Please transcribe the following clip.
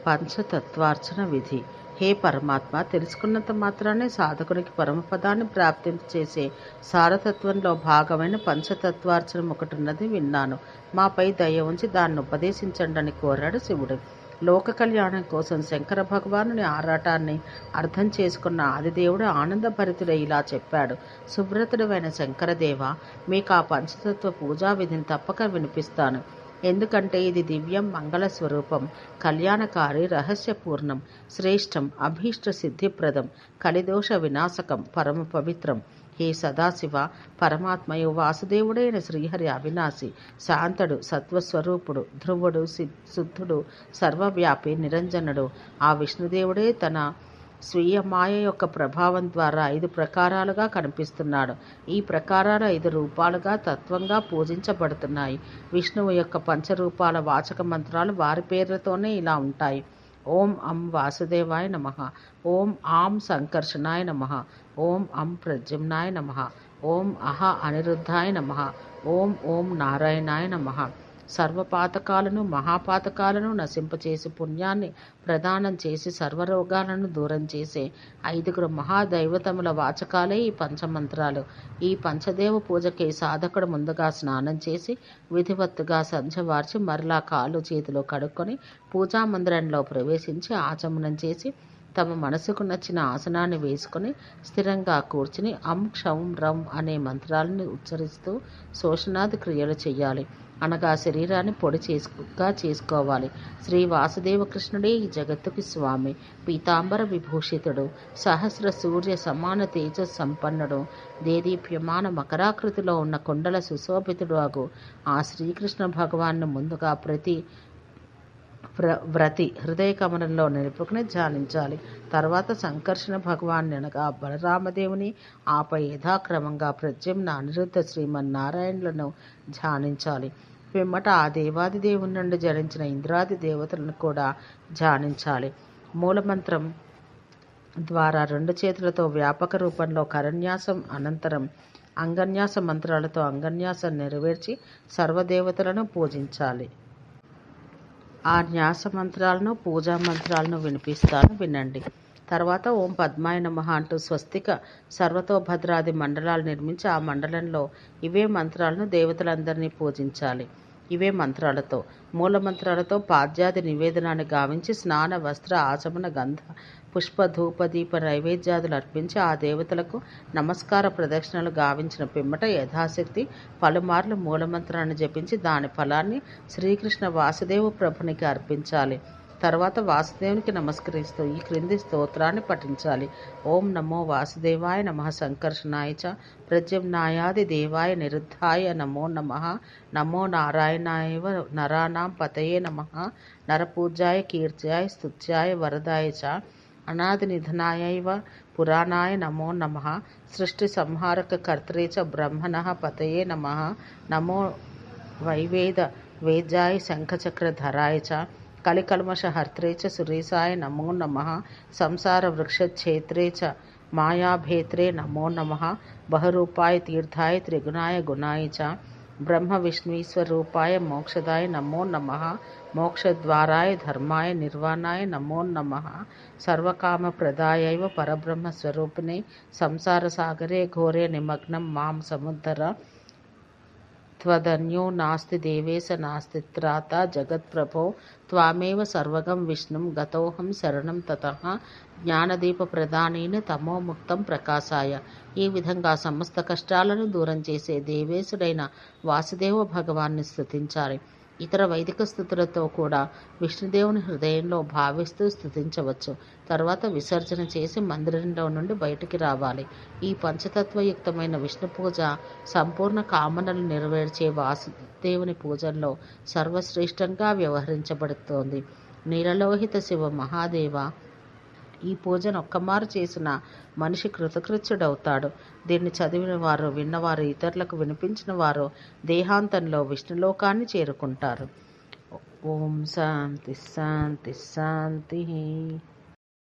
పంచతత్వార్చన విధి. హే పరమాత్మ, తెలుసుకున్నంత మాత్రానే సాధకునికి పరమపదాన్ని ప్రాప్తింపచేసే సారతత్వంలో భాగమైన పంచతత్వార్చనం ఒకటున్నది విన్నాను. మాపై దయ ఉంచి దాన్ని ఉపదేశించండి అని కోరాడు శివుడు. లోక కళ్యాణం కోసం శంకర భగవానుని ఆరాటాన్ని అర్థం చేసుకున్న ఆదిదేవుడు ఆనందభరితుడై ఇలా చెప్పాడు. సుబ్రతుడైన శంకరదేవ, మీకు ఆ పంచతత్వ పూజా విధిని తప్పక వినిపిస్తాను. ఎందుకంటే ఇది దివ్యం, మంగళ స్వరూపం, కళ్యాణకారి, రహస్యపూర్ణం, శ్రేష్టం, అభీష్ట సిద్ధిప్రదం, కలిదోష వినాశకం, పరమ పవిత్రం. హే సదాశివ, పరమాత్మయు వాసుదేవుడైన శ్రీహరి అవినాశి, శాంతుడు, సత్వస్వరూపుడు, ధ్రువుడు, శుద్ధుడు, సర్వవ్యాపి, నిరంజనుడు ఆ విష్ణుదేవుడే తన స్వీయ మాయ యొక్క ప్రభావం ద్వారా 5 ప్రకారాలుగా కనిపిస్తున్నాడు. ఈ ప్రకారాలు 5 రూపాలుగా తత్వంగా పూజించబడుతున్నాయి. విష్ణువు యొక్క పంచరూపాల వాచక మంత్రాలు వారి పేర్లతోనే ఇలా ఉంటాయి. ఓం అం వాసుదేవాయ నమః, ఓం ఆం సంకర్షణాయ నమః, ఓం అం ప్రద్యుమ్నాయ నమః, ఓం అహ అనిరుద్ధాయ నమః, ఓం ఓం నారాయణాయ నమః. సర్వపాతకాలను, మహాపాతకాలను నశింపచేసి పుణ్యాన్ని ప్రదానం చేసి సర్వరోగాలను దూరం చేసే 5 మహాదైవతముల వాచకాలే ఈ పంచమంత్రాలు. ఈ పంచదేవ పూజకి సాధకుడు ముందుగా స్నానం చేసి విధివత్తుగా సంధ్యవార్చి మరలా కాళ్ళు చేతులు కడుక్కొని పూజామందిరంలో ప్రవేశించి ఆచమనం చేసి తమ మనసుకు నచ్చిన ఆసనాన్ని వేసుకుని స్థిరంగా కూర్చుని అం క్షౌం రం అనే మంత్రాలను ఉచ్చరిస్తూ శోషణాది క్రియలు చేయాలి. అనగా శరీరాన్ని పొడి చేసుకోవాలి. శ్రీ వాసుదేవ కృష్ణుడే ఈ జగత్తుకి స్వామి, పీతాంబర విభూషితుడు, సహస్ర సూర్య సమాన తేజ సంపన్నుడు, దేదీప్యమాన మకరాకృతిలో ఉన్న కుండల సుశోభితుడు అగు ఆ శ్రీకృష్ణ భగవాన్ని ముందుగా వ్రతి హృదయ కమలంలో నిలుపుకుని ధ్యానించాలి. తర్వాత సంకర్షణ భగవాన్ని అనగా బలరామదేవుని, ఆపై యథాక్రమంగా ప్రద్యుమ్న, అనిరుద్ధ, శ్రీమన్నారాయణులను ధ్యానించాలి. పిమ్మట ఆ దేవాది దేవుని నుండి జనించిన ఇంద్రాది దేవతలను కూడా ధ్యానించాలి. మూలమంత్రం ద్వారా 2 చేతులతో వ్యాపక రూపంలో కరన్యాసం, అనంతరం అంగన్యాస మంత్రాలతో అంగన్యాసం నెరవేర్చి సర్వదేవతలను పూజించాలి. ఆ న్యాస మంత్రాలను, పూజా మంత్రాలను వినిపిస్తాను, వినండి. తర్వాత ఓం పద్మాయ నమః అంటూ స్వస్తిక సర్వతోభద్రాది మండలాలు నిర్మించి ఆ మండలంలో ఇవే మంత్రాలను దేవతలందరినీ పూజించాలి. ఇవే మంత్రాలతో, మూల మంత్రాలతో పాద్యాది నివేదనాన్ని గావించి స్నాన, వస్త్ర, ఆచమన, గంధ, పుష్ప, ధూప, దీప నైవేద్యాదులు అర్పించి ఆ దేవతలకు నమస్కార ప్రదక్షిణలు గావించిన పిమ్మట యథాశక్తి పలుమార్లు మూలమంత్రాన్ని జపించి దాని ఫలాన్ని శ్రీకృష్ణ వాసుదేవ ప్రభునికి అర్పించాలి. తర్వాత వాసుదేవునికి నమస్కరిస్తూ ఈ క్రింది స్తోత్రాన్ని పఠించాలి. ఓం నమో వాసుదేవాయ నమః, సంకర్షణాయ చ ప్రద్యుమ్నాయాది దేవాయ నిరుద్ధాయ నమో నమః, నమో నారాయణాయ నరాణాం పతయే నమః, నరపూజ్యాయ కీర్త్యాయ స్తుత్యాయ వరదాయ చ అనాది నిధనాయైవ పురాణాయ నమో నమః, సృష్టి సంహారక కర్త్రే చ బ్రహ్మణః పతయే నమః, నమో వైవేద వేద్యాయ శంఖచక్రధరాయ చ కలికల్మషహర్త్రే చ సురేశాయ నమో నమః, సంసార వృక్షఛేత్రే చ మాయాభేత్రే నమో నమః, బహురూపాయ తీర్థాయ త్రిగుణాయ గుణాయ చ బ్రహ్మ విష్ణుస్వరూపాయ మోక్షదాయ నమో నమః, మోక్షద్వారాయ ధర్మాయ నిర్వాణాయ నమో నమః, సర్వకామప్రదాయైవ పరబ్రహ్మస్వరూపిణే సంసార సాగరే ఘోరే నిమగ్నం మాం సముద్ధర, త్వదన్యో నాస్తి దేవేశ నాస్తి త్రాత జగత్ప్రభో, త్వామేవ సర్వగం విష్ణుం గతోహం శరణం తతః, జ్ఞానదీప ప్రదానేన తమోముక్తం ప్రకాశాయ. ఈ విధంగా సమస్త కష్టాలను దూరం చేసే దేవేశుడైన వాసుదేవ భగవాన్ని స్తుతించాలి. ఇతర వైదిక స్థుతులతో కూడా విష్ణుదేవుని హృదయంలో భావిస్తూ స్థుతించవచ్చు. తర్వాత విసర్జన చేసి మందిరంలో నుండి బయటికి రావాలి. ఈ పంచతత్వయుక్తమైన విష్ణు పూజ సంపూర్ణ కామనలు నెరవేర్చే వాసుదేవుని పూజల్లో సర్వశ్రేష్టంగా వ్యవహరించబడుతోంది. నీలలోహిత శివ మహాదేవ, ఈ పూజను ఒక్కమారు చేసిన మనిషి కృతకృత్యుడవుతాడు. దీన్ని చదివిన వారు, విన్నవారు, ఇతరులకు వినిపించిన వారు దేహాంతంలో విష్ణులోకాన్ని చేరుకుంటారు. ఓం శాంతి శాంతి శాంతి.